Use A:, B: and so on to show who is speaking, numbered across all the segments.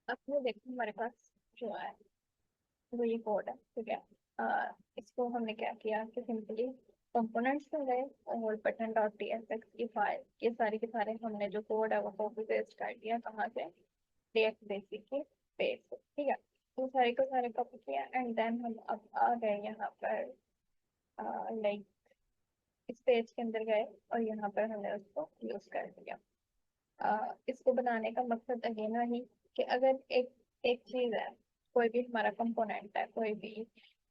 A: अब ये देखो हमारे पास जो है वो ये कोड है, ठीक है। इसको हमने क्या किया कि सिंपली कंपोनेंट्स में गए और button dot T S x की फाइल, ये सारे के सारे हमने जो कोड है वो कॉपी पेस्ट कर दिया कहाँ से, रिएक्ट बेसिक के पेज से, ठीक है। तो सारे को सारे कॉपी किया एंड देन हम अब आ गए यहाँ पर, लाइक इस पेज के अंदर गए और यहाँ पर हमने उसको यूज कर दिया। इसको बनाने का मकसद अगेन वही कि अगर एक एक चीज है, कोई भी हमारा कंपोनेंट है, कोई भी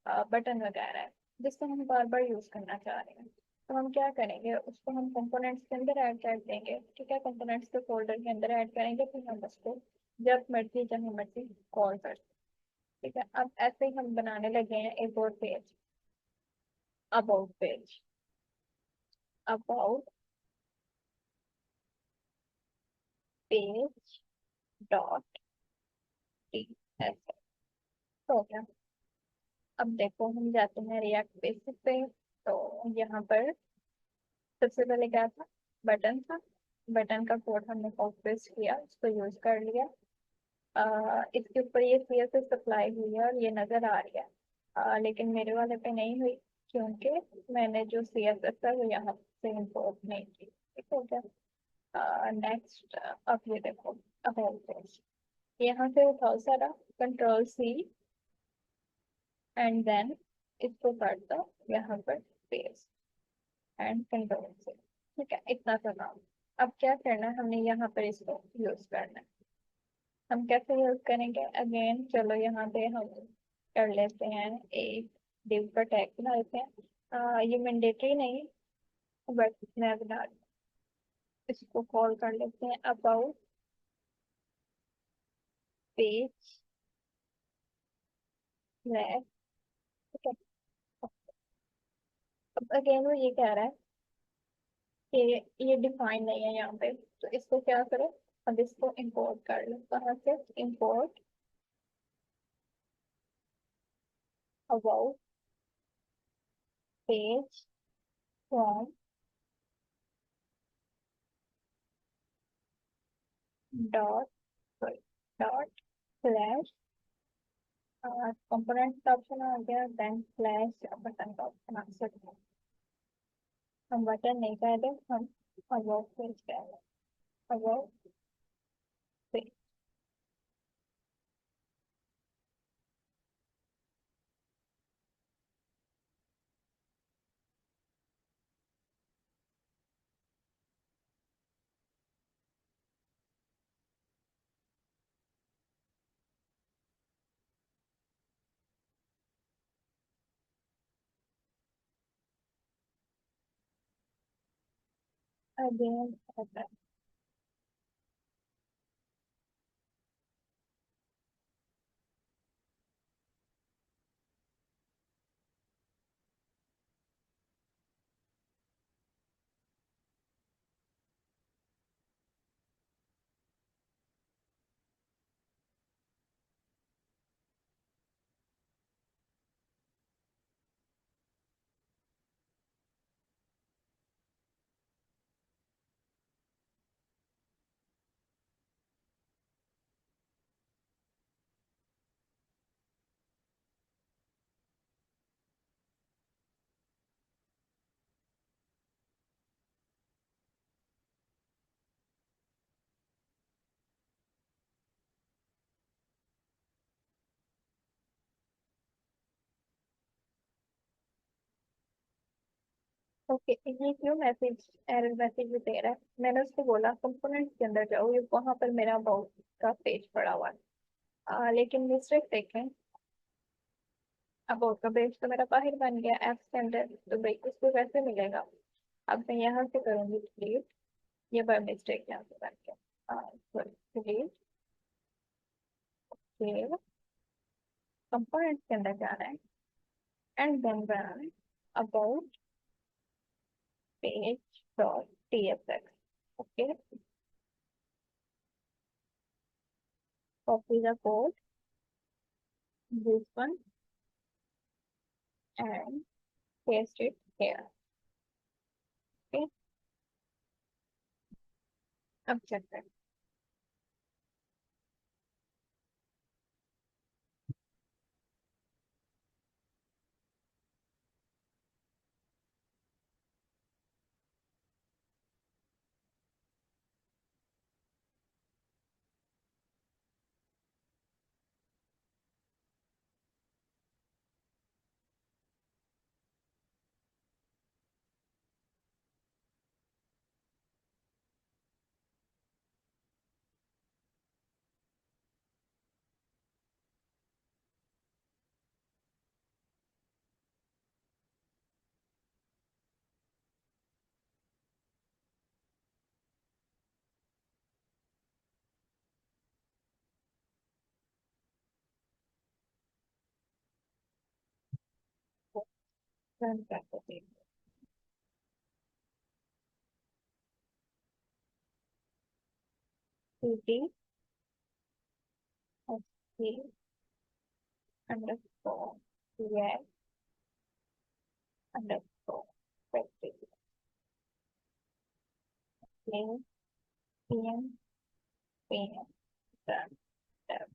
A: बटन वगैरह है जिसको हम बार बार यूज करना चाह रहे हैं, तो हम क्या करेंगे, उसको हम कंपोनेंट्स के अंदर ऐड कर देंगे, ठीक है। कंपोनेंट्स के फोल्डर के अंदर ऐड करेंगे, फिर हम उसको जब मर्जी जहाँ मर्जी कॉल कर सकते, ठीक है। अब ऐसे ही हम बनाने लगे हैं एक और page, about page, about page dot T S. हो गया। अब देखो हम जाते हैं रिएक्ट बेसिक पे, तो यहाँ पर सबसे पहले क्या था, बटन था। बटन का कोड हमने कॉपी पेस्ट किया, उसको यूज कर लिया। इसके ऊपर ये सी एस एस सप्लाई हुई है और ये नजर आ रही है, लेकिन मेरे वाले पे नहीं हुई क्योंकि मैंने जो सी एस एस है वो यहाँ से इम्पोर्ट नहीं की, ठीक हो गया। नेक्स्ट, अब ये देखो अबाउट पेज, यहाँ से उठाओ सारा, कंट्रोल सी एंड देन इसको कर दो यहाँ पर पेस्ट एंड कंट्रोल से, ठीक है। इतना सा काम। अब क्या करना है, हमने यहाँ पर इसको यूज करना है। हम कैसे यूज करेंगे, अगेन चलो यहाँ पे हम कर लेते हैं, एक div का टैग बना लेते हैं। ये मैंडेटरी नहीं, बट मैं बना रही हूँ। इसको कॉल कर लेते हैं अबाउट पेज फ्लैग, ठीक है। अब अगेन वो ये कह रहा है कि ये डिफाइन नहीं है यहाँ पे, तो इसको क्या करो, अब इसको इंपोर्ट कर लो, कहाँ से, import about page from dot dot slash, component का ऑप्शन आ गया, देन स्लैश बटन का ऑप्शन आ सकता है। हम बटन नहीं कह रहे, हम अबाउट पेज कह रहे हैं, about page. Again button. Okay, ये क्यों मैसेज, एरर मैसेज भी दे रहा है, मैंने उसको बोला कंपोनेंट के अंदर जाओ, ये वहां पर मेरा अबाउट का पेज पड़ा हुआ है। लेकिन मिस्टेक देखें, अबाउट का पेज तो मेरा बाहर बन गया ऐप के अंदर, तो भाई उसको कैसे मिलेगा। अब मैं यहाँ से करूंगी डिलीट, ये बाय मिस्टेक यहाँ से बन गया, डिलीट, सेव, कंपोनेंट के अंदर जाना है एंड देन बनाना है about page dot tsx, okay. Copy the code, this one and paste it here, okay. अब चेक कर, रन कर देते हैं। T S underscore underscore practice plain PM PM run tab.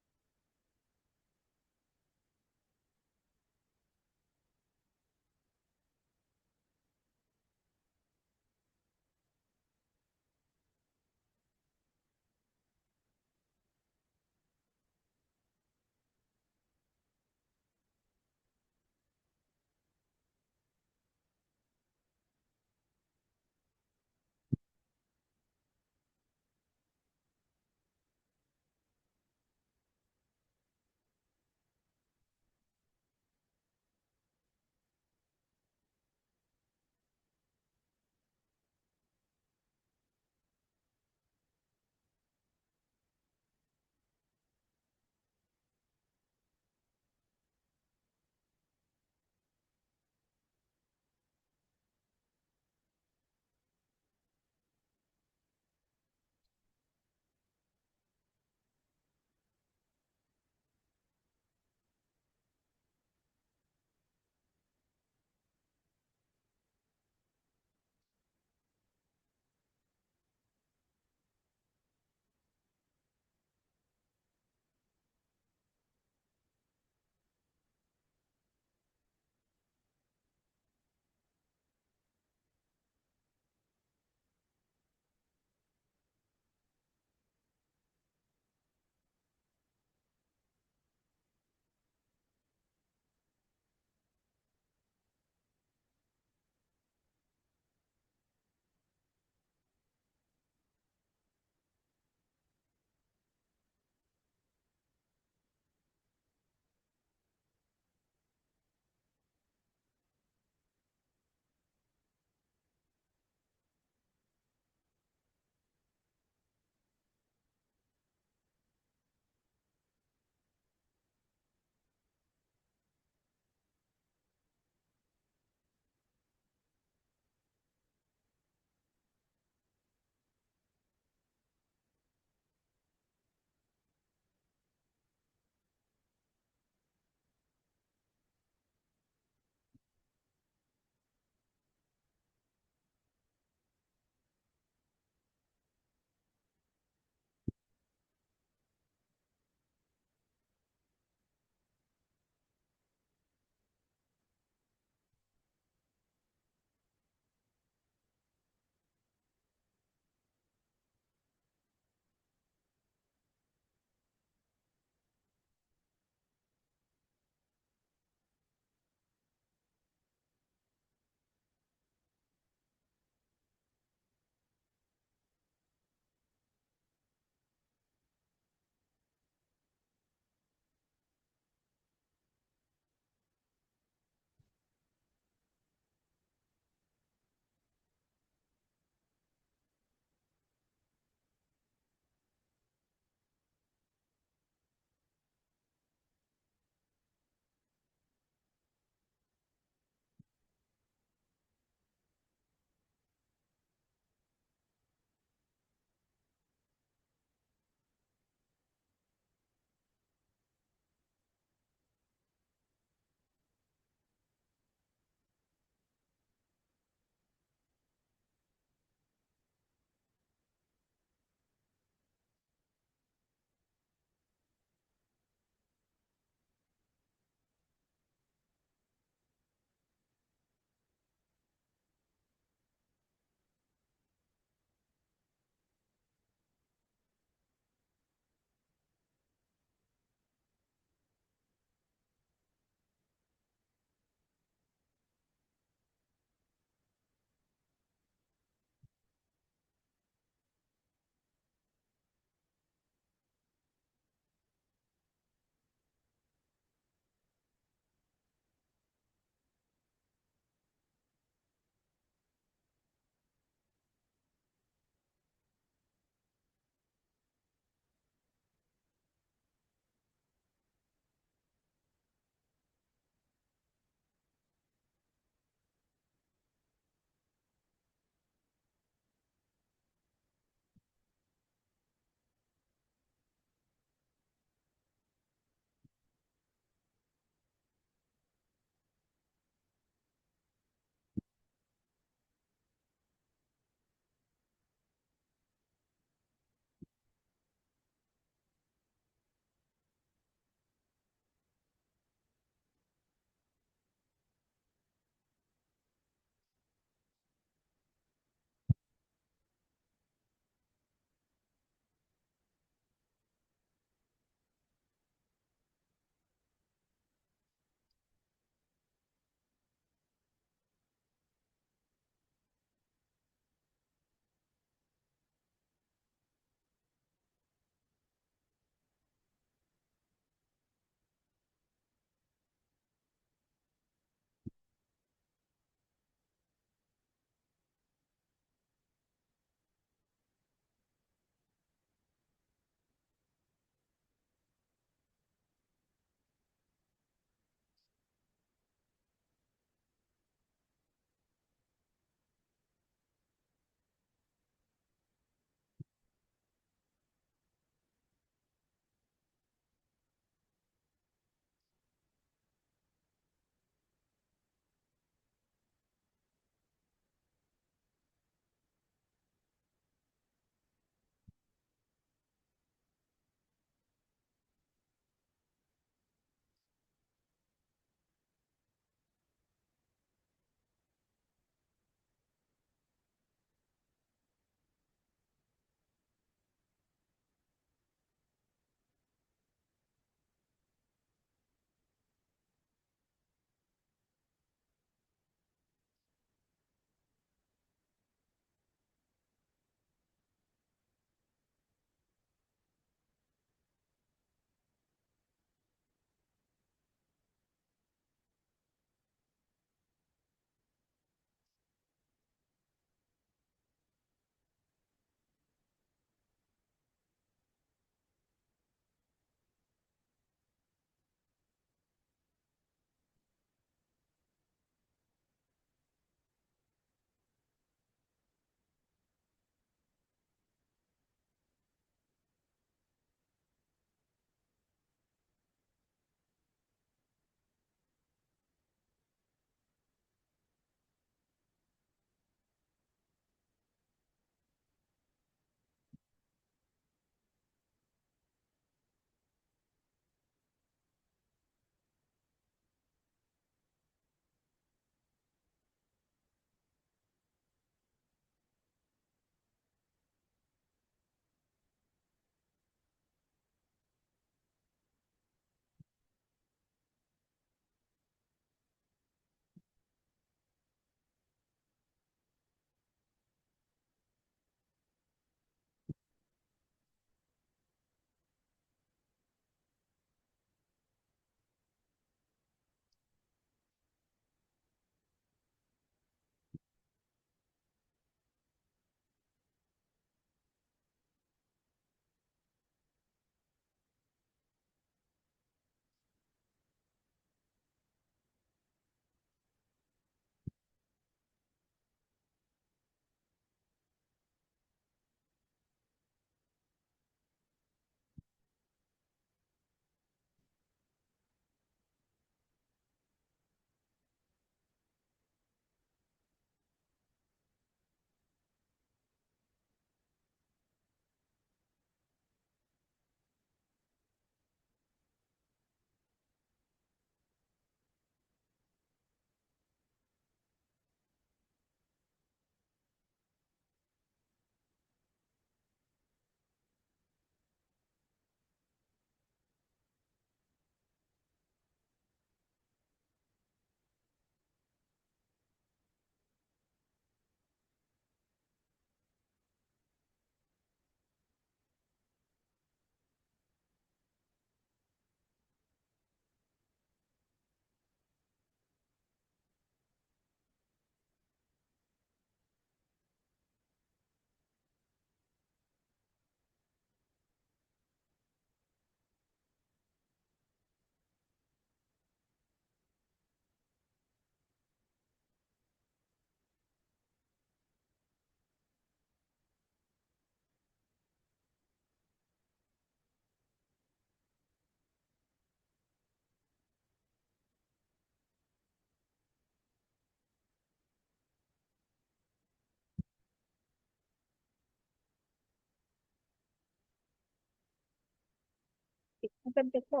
A: अगर देखो,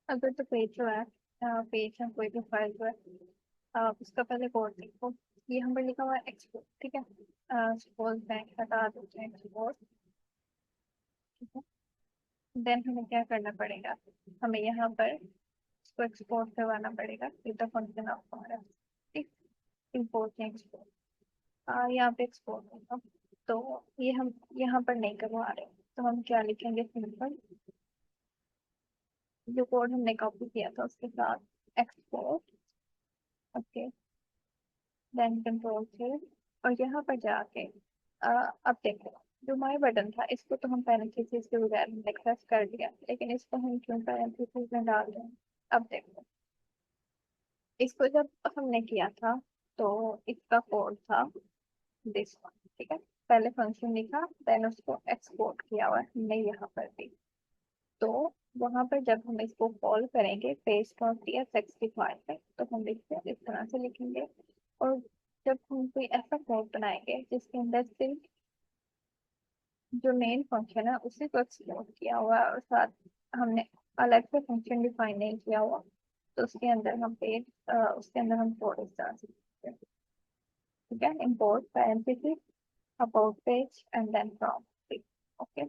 A: अगर तो पेज जो है, पेज है कोई भी फाइल जो है, उसका पहले कोड देखो। ये यहाँ पर लिखा हुआ है एक्सपोर्ट, ठीक है। सपोज बैंक हटा देते हैं एक्सपोर्ट, ठीक है। देन हमें क्या करना पड़ेगा, हमें यहाँ पर इसको एक्सपोर्ट करवाना पड़ेगा विद द फंक्शन ऑफ हमारा, ठीक। इम्पोर्ट एक्सपोर्ट, यहाँ पे एक्सपोर्ट होगा। तो ये हम यहाँ पर नहीं करवा रहे, तो हम क्या लिखेंगे, सिंपल जो कोड हमने कॉपी किया था उसके साथ एक्सपोर्ट, ओके। देन कंट्रोल से, और यहाँ पर जाके अब देखो, जो माय बटन था इसको तो हम पैरेंथेसिस के बगैर हमने एक्सेस कर दिया, लेकिन इसको हम क्यों पैरेंथेसिस में डाल रहे हैं। अब देखो, इसको जब हमने किया था तो इसका कोड था दिस वन, ठीक है। पहले फंक्शन लिखा, देन उसको एक्सपोर्ट किया हुआ है हमने यहाँ पर भी। तो वहां पर जब हम इसको कॉल करेंगे page dot T S x file पे, तो हम लिखते हैं इस तरह से लिखेंगे। और जब हम कोई ऐसा कोड बनाएंगे जिसके अंदर सिर्फ जो मेन फंक्शन है उसी को एक्सप्लोर किया हुआ है और साथ हमने अलग से फंक्शन डिफाइन नहीं किया हुआ, तो उसके अंदर हम पेज, उसके अंदर हम कोड इस तरह से लिखते हैं, ठीक है। Import parenthesis about page and then from, okay.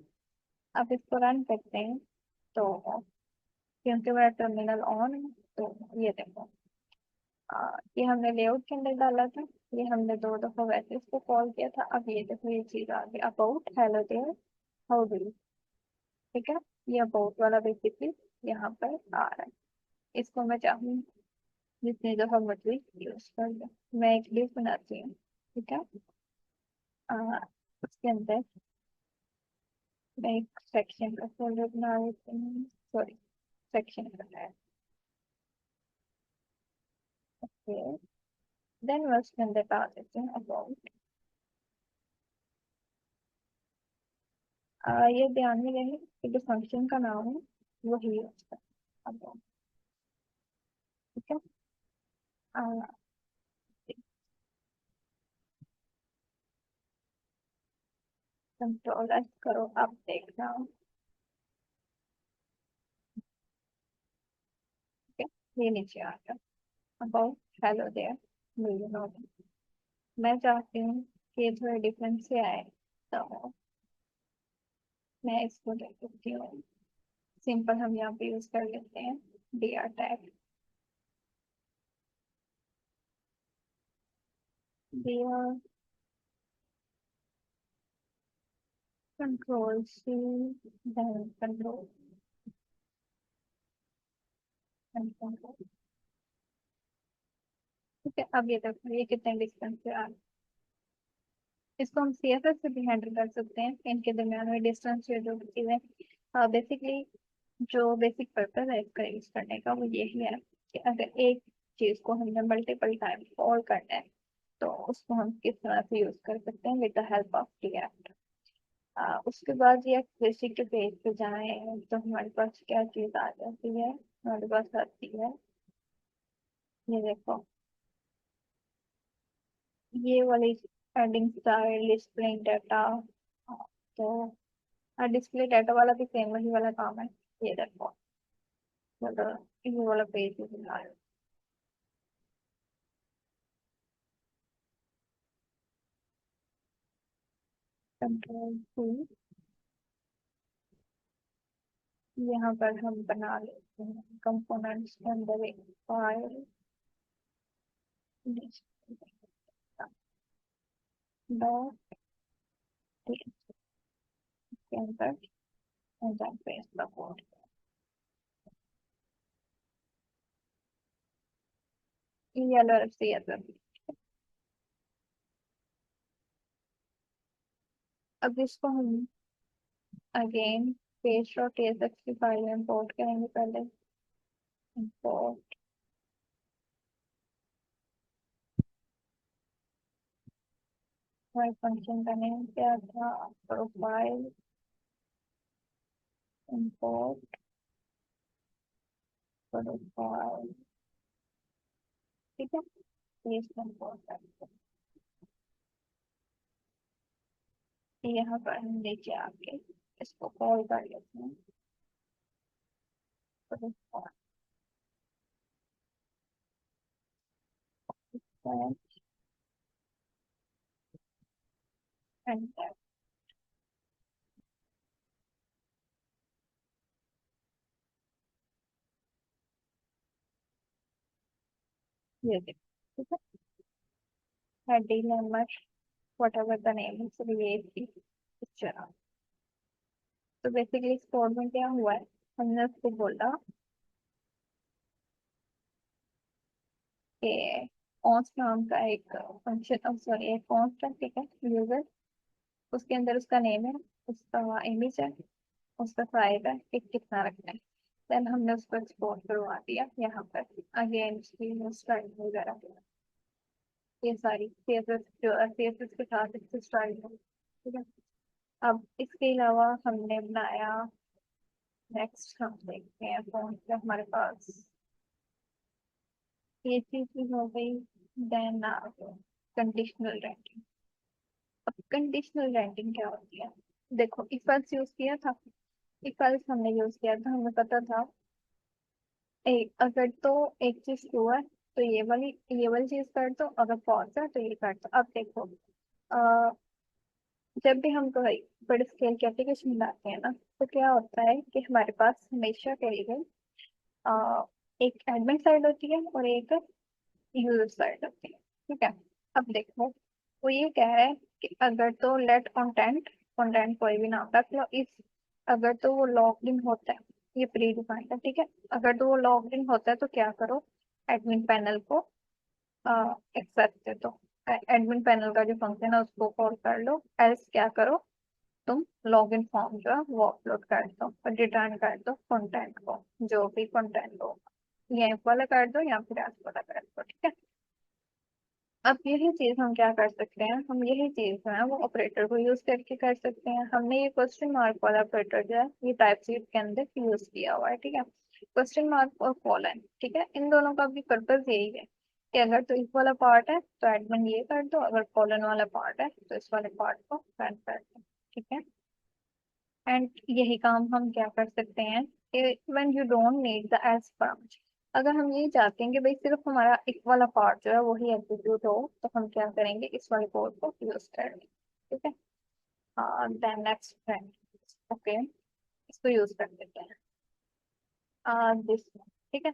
A: अब इसको रन करते हैं, तो क्योंकि मेरा टर्मिनल ऑन है, तो ये देखो, ये हमने लेआउट के अंदर डाला था, ये हमने 2 दफा वैसे इसको कॉल किया था। अब ये देखो ये चीज आ गई, about hello there how do you, ठीक है। ये अबाउट वाला बेसिकली यहाँ पर आ रहा है। इसको मैं चाहूँ जितनी दफा मर्जी यूज कर लूँ। मैं एक लिस्ट बनाती हूँ, ठीक है। उसके अंदर मैं एक सेक्शन का फोल्डर बना लेती हूँ, सॉरी, सेक्शन का है, ओके। देन मैं उसके अंदर डाल देती हूँ अबाउट। ये ध्यान में रहे कि जो फंक्शन का नाम है वही है उसका अबाउट, ठीक है। कंट्रोल एस करो, अब देखना, ठीक है। ये नीचे आ गया about hello there million of. मैं चाहती हूँ कि ये थोड़ा डिफरेंस से आए, तो मैं इसको देख सकती हूँ। सिंपल हम यहाँ पे यूज कर लेते हैं D R tag, D R control C, then control control, ठीक है। अब ये देखो ये कितने डिस्टेंस से आ, इसको हम सीएसएस से भी हैंडल कर सकते हैं, इनके दरम्यान में डिस्टेंस या जो भी चीजें। बेसिकली जो बेसिक पर्पज है इसका यूज करने का वो यही है कि अगर एक चीज को हमने मल्टीपल टाइम कॉल करना है, तो उसको हम किस तरह से यूज कर सकते हैं with the help of react. उसके बाद ये बेसिक के पेज पे जाएं तो हमारे पास क्या चीज आ जाती है, हमारे पास आती है, ये देखो, ये वाली एडिंग स्टाइल डिस्प्लेइंग डाटा। तो डिस्प्ले डाटा वाला भी सेम वही वाला काम है, ये देखो, मतलब ये वाला पेज भी बना है। कंट्रोल टू, यहाँ पर हम बना लेते हैं कंपोनेंट्स के अंदर एक फाइल डॉट के अंदर enter paste the code. Yellow C S. अब इसको हम अगेन पेज डॉट टीएसएक्स की फाइल में इंपोर्ट करेंगे पहले। इंपोर्ट, हमारे फंक्शन का नेम क्या था, प्रोफाइल, इंपोर्ट प्रोफाइल, ठीक है। पेज को इंपोर्ट करते हैं, यहाँ पर हम नीचे आके इसको कॉल कर लेते हैं, एंड ये देखो, ठीक है। Heading number whatever the name is related की पिक्चर। तो बेसिकली इस कोड में क्या हुआ है, हमने उसको बोला कि कॉन्स्ट नाम का एक फंक्शन, सॉरी एक कॉन्स्ट है, ठीक है, यूजर, उसके अंदर उसका नेम है, उसका इमेज है, उसका साइज है कि कितना रखना है। देन हमने उसको एक्सपोर्ट करवा दिया यहाँ पर। अगेन उसकी स्टाइल वगैरह, ये सारी सीएसएस जो सीएसएस के साथ इसकी स्टाइल है, ठीक है। अब इसके अलावा हमने बनाया, नेक्स्ट हम देखते हैं कौन सा हमारे पास, ये चीज भी हो गई। Then conditional ranking. अब कंडीशनल रैंकिंग क्या होती है, देखो इफ एल्स यूज किया था, इफ एल्स हमने यूज किया था, हमें पता था एक अगर तो एक चीज ट्रू है तो ये वाली चीज कर दो, अगर फॉल्स है तो ये कर दो। अब देखो, अ, जब भी हम कोई बड़े स्केल की एप्लीकेशन बनाते हैं ना, तो क्या होता है कि हमारे पास हमेशा के लिए एक एडमिन साइड होती है और एक यूजर साइड होती है, ठीक है। अब देखो, वो ये कह रहा है कि अगर तो लेट कंटेंट, कंटेंट कोई भी नाम रख लो, इस अगर तो वो लॉग्ड इन होता है, ये प्री डिफाइंड है, ठीक है। अगर तो वो लॉग्ड इन होता है तो क्या करो, एडमिन पैनल को एक्सेस दे दो, एडमिन पैनल का जो फंक्शन है उसको कॉल कर लो, एल्स क्या करो, तुम लॉग इन फॉर्म जो है वो अपलोड कर दो और रिटर्न कर दो कंटेंट को, जो भी कंटेंट हो, ये वाला कर दो या फिर एस वाला कर दो, ठीक है। अब यही चीज हम क्या कर सकते हैं, हम यही चीज जो है वो ऑपरेटर को यूज करके कर सकते हैं। हमने ये क्वेश्चन मार्क वाला ऑपरेटर जो है ये टाइप सीट के अंदर यूज किया हुआ है, ठीक है। क्वेश्चन मार्क और कॉलन, ठीक है, इन दोनों का भी पर्पज यही है कि अगर तो इस वाला पार्ट है तो एडमिन ये कर दो, अगर कॉलन वाला पार्ट है तो इस वाले पार्ट को रन कर दो, ठीक है। एंड यही काम हम क्या कर सकते हैं कि when you don't need the L's branch, अगर हम ये चाहते हैं कि भाई सिर्फ हमारा एक वाला पार्ट जो है वही एग्जीक्यूट हो, तो हम क्या करेंगे, इस वाले कोड को यूज करेंगे, ठीक है। देन नेक्स्ट फ्रेंड, ओके, इसको यूज कर देते हैं, दिस, ठीक है।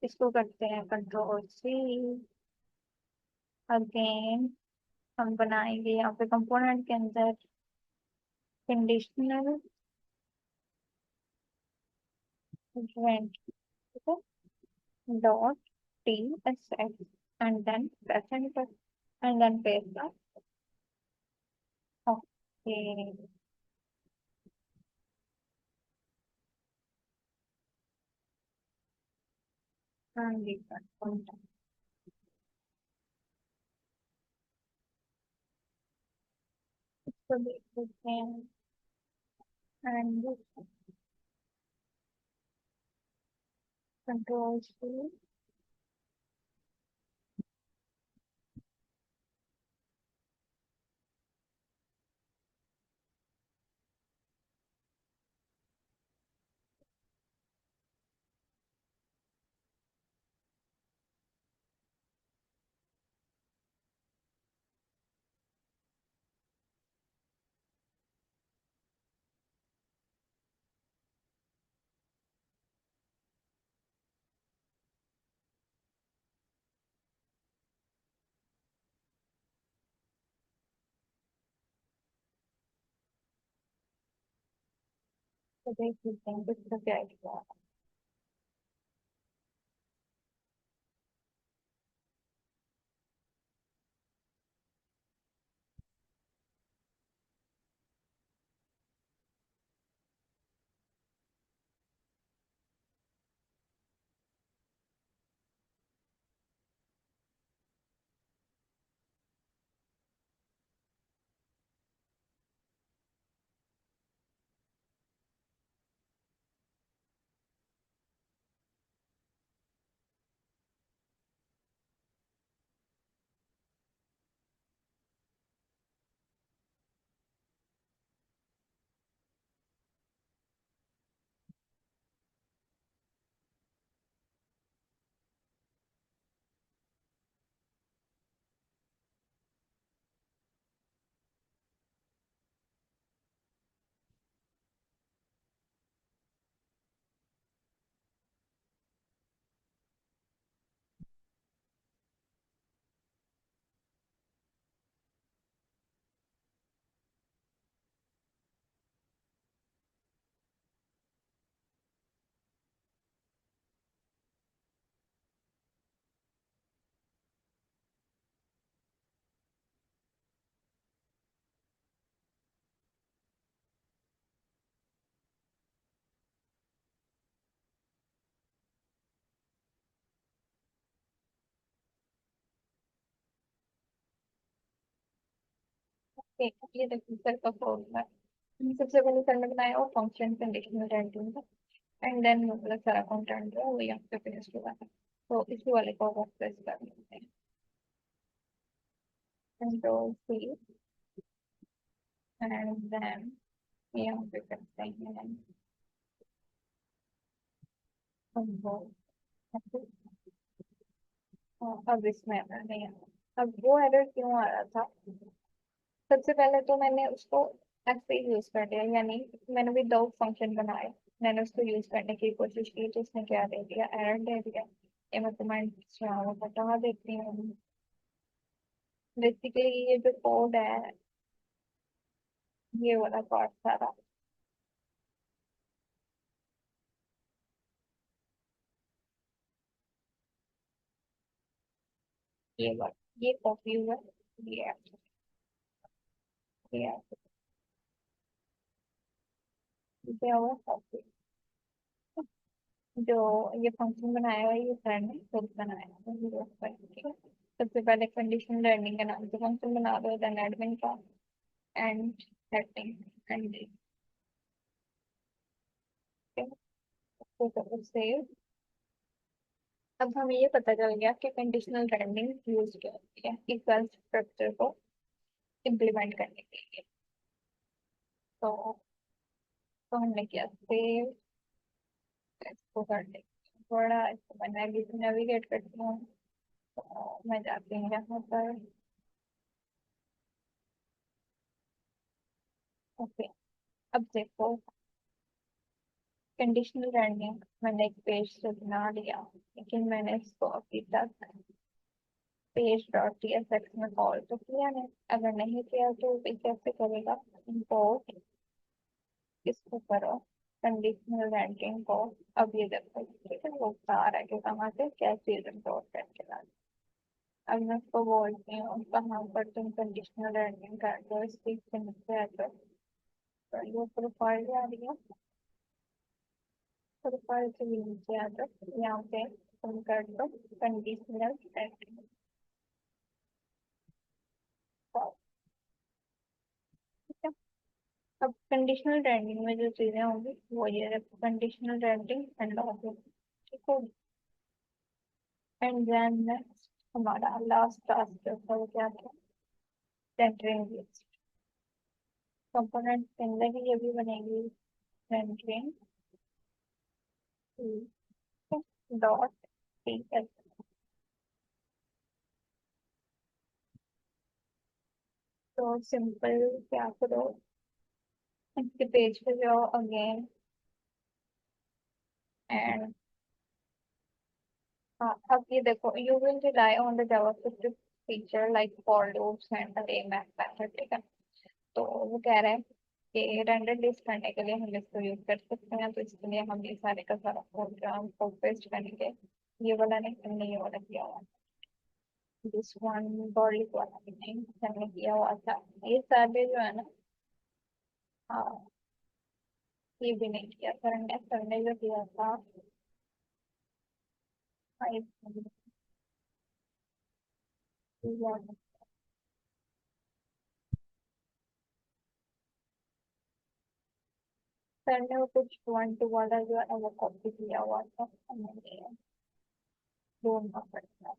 A: इसको करते हैं कंट्रोल सी, अगेन हम बनाएंगे यहाँ पे कंपोनेंट के अंदर कंडीशनल रेंट, ठीक है, dot tsx and then press enter and then paste the, okay, and we can contact, so we can, and this control C, so we can this the idea, ये देखो sir का formula. सबसे पहले sir ने बनाया वो function conditional renting का, and then मतलब सारा कंटेंट है वो यहाँ पे पेस्ट हुआ है। तो इसी वाले को आप प्रेस कर लेते हैं, कंट्रोल सी, एंड देन यहाँ पे करते हैं कंट्रोल। अब इसमें एरर नहीं आया। अब वो एरर क्यों आ रहा था, सबसे पहले तो मैंने उसको ऐसे ही यूज कर लिया, यानी मैंने भी दो फंक्शन बनाए, मैंने उसको यूज करने की कोशिश की तो उसने क्या दे दिया, एरर दे दिया। ये मैं तुम्हें बता देती हूँ। बेसिकली ये जो कोड है, ये वाला पार्ट सारा, ये वाला, ये कॉपी हुआ, ये ये क्या हुआ कॉपी। जो ये फंक्शन बनाया हुआ है ये सर ने खुद बनाया है, ठीक है। सबसे पहले कंडीशनल लर्निंग का नाम से फंक्शन बना दो, देन एडमिन का एंड सेटिंग एंड सेव। अब हमें ये पता चल गया कि कंडीशनल लर्निंग यूज क्या होती है इक्वल स्ट्रक्चर को इम्प्लीमेंट करने के लिए। तो तो हमने किया सेव, इसको कर दे थोड़ा, इसको मैं नेविगेट करती हूँ। तो मैं जाती हूँ यहाँ पर, ओके। अब देखो कंडीशनल लर्निंग मैंने एक पेज से बना लिया, लेकिन मैंने इसको अभी तक पेज डॉट टीएसएक्स में कॉल तो किया नहीं। अगर नहीं किया तो ये कैसे करेगा, इम्पोर्ट, इसको करो कंडीशनल रैंकिंग को। अब ये देखो ठीक है, वो बता रहा है कि कहाँ से क्या चीज इम्पोर्ट करके ला। अब मैं उसको बोलती हूँ कहाँ पर तुम कंडीशनल रैंकिंग कर दो, इस चीज के नीचे आ जाओ। तो ये प्रोफाइल आ रही है, प्रोफाइल से भी नीचे आ जाओ, यहाँ पे तुम कर दो कंडीशनल रैंकिंग। ठीक है। अब कंडीशनल रेंडिंग में जो चीजें होंगी वो ये है, कंडीशनल रेंडिंग एंड लॉगिन, ठीक है। एंड देन नेक्स्ट हमारा लास्ट टास्क जो था वो क्या था, सेंटरिंग लिस्ट। कंपोनेंट के अंदर ही ये भी बनेगी सेंटरिंग डॉट टी एस। तो सिंपल क्या करो, इसके पेज पे जाओ अगेन, एंड हाँ अब ये देखो, you will rely on the JavaScript feature like for loops and अरे मेथड, ठीक है। तो वो कह रहे हैं कि रेंडर लिस्ट करने के लिए हम इसको यूज कर सकते हैं, तो इसके लिए हम ये सारे का सारा प्रोग्राम को पेस्ट करेंगे। ये वाला नहीं, हमने ये वाला किया हुआ, दिस वन बॉडी वाला भी नहीं हमने किया हुआ था। ये सारे जो है ना, हाँ, ये भी नहीं किया सर ने जो किया था, हाँ, सर ने वो कुछ वन टू वाला जो है ना वो कॉपी किया हुआ था, हमने ढूंढना पड़ता।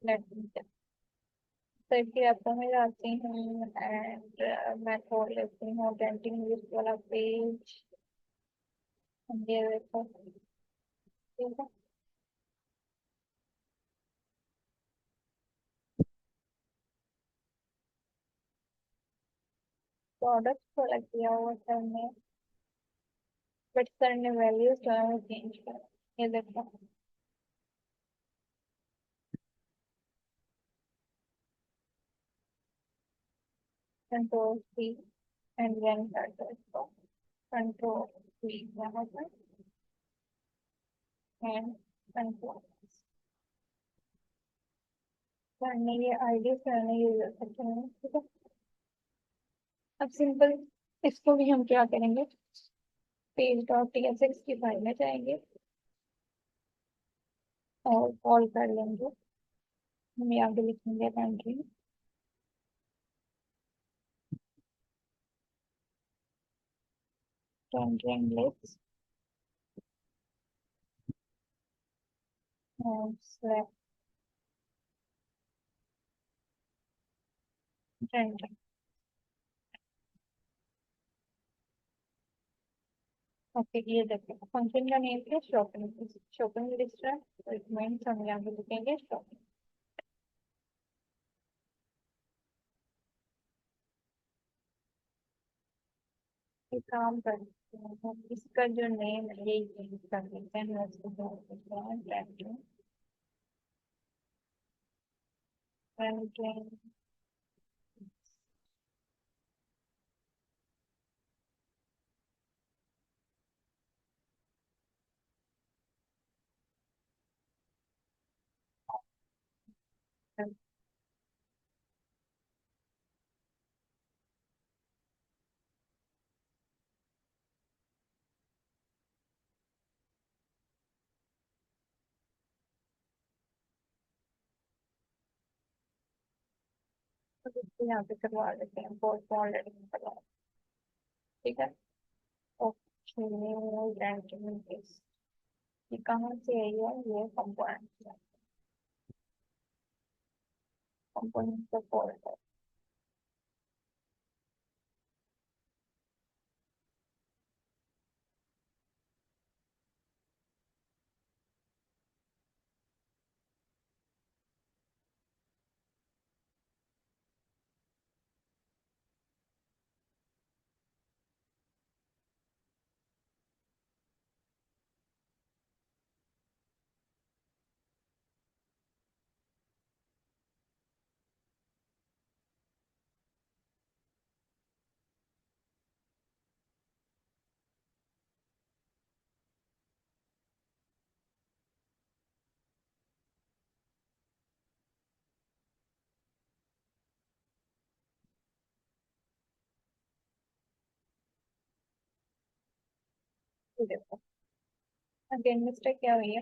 A: लेट मी, सर की ऐप में जाती हूँ एंड मैं खोल लेती हूँ डेंटिंग लिस्ट वाला पेज। ये देखो ठीक है, प्रोडक्ट वाला किया हुआ सर ने, बट सर ने वैल्यूज जो है वो चेंज कर, ये देखो कंट्रोल सी एंड देन कर दो इसको, कंट्रोल सी यहाँ पर, एंड कंट्रोल करने ये आईडी करने यूजर करते हैं, ठीक है। अब सिंपल इसको भी हम क्या करेंगे, पेज डॉट टीएसएक्स की फाइल में जाएंगे और कॉल कर लेंगे। हम यहाँ पे लिखेंगे कंट्री, कंट्री इंग्लिश और स्लैश कंट्री। ओके, ये देखो फंक्शन का नेम है शॉपिंग, शॉपिंग रजिस्टर रिकमेंड हम यहाँ पे लिखेंगे शॉपिंग। एक काम करते हैं हम इसका जो नेम है ये चेंज कर देते हैं, हम इसको बोल देते हैं कंट्री, कंट्री। तो इसको यहाँ पे करवा देते हैं, बहुत ऑलरेडी करवा, ठीक है। ओके, रैंकिंग ये कहाँ से आई है, ये कंपोनेंट, कंपोनेंट का फोल्डर। ये देखो अगेन मिस्टेक क्या हुई है,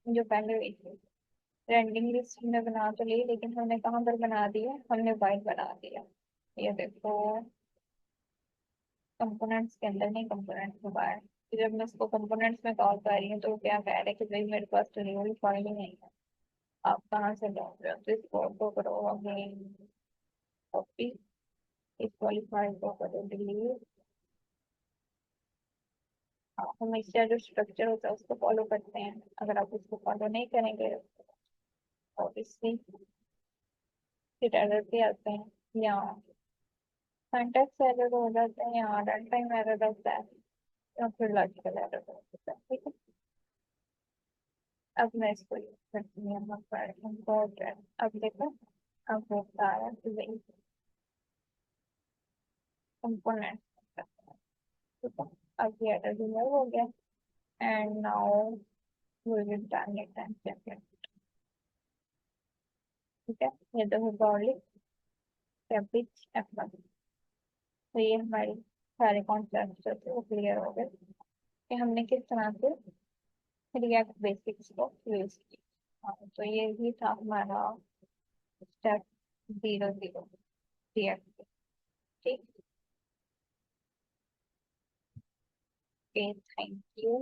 A: जो पहले हुई थी, ट्रेंडिंग लिस्ट हमने बना तो ली लेकिन हमने कहाँ पर बना दिया, हमने वाइट बना दिया। ये देखो कंपोनेंट्स के अंदर नहीं, कंपोनेंट्स के बाहर। तो जब मैं इसको कंपोनेंट्स में कॉल कर रही हूँ तो क्या कह रहा है कि भाई मेरे पास तो ये वाली फाइल ही नहीं है, आप कहाँ से ढूंढ रहे हो, तो इसको ऑटो करो अगेन कॉपी, इस वाली फाइल को करो डिलीट। हमेशा जो स्ट्रक्चर होता है उसको फॉलो करते हैं, अगर आप उसको फॉलो नहीं करेंगे और इससे फिर एरर पे आते हैं, या सिंटैक्स एरर हो जाता है या रन टाइम एरर होता है या फिर लॉजिकल एरर होता है, ठीक है। अब मैं इसको यूज करती हूँ यहाँ पर इम्पोर्टेंट, अब देखो अब वो बता रहा है कि भाई कंपोनेंट, ठीक है। अब ये एरर रिमूव हो गया and now we will done it and check it, ठीक है। ये देखो garlic cabbage एप्पल, तो ये हमारी सारे कॉन्सेप्ट जो थे वो क्लियर हो गए कि हमने किस तरह से रिएक्ट बेसिक्स को यूज किया। हाँ, तो ये भी था हमारा स्टेप 00 रिएक्ट, ठीक है। Thank you.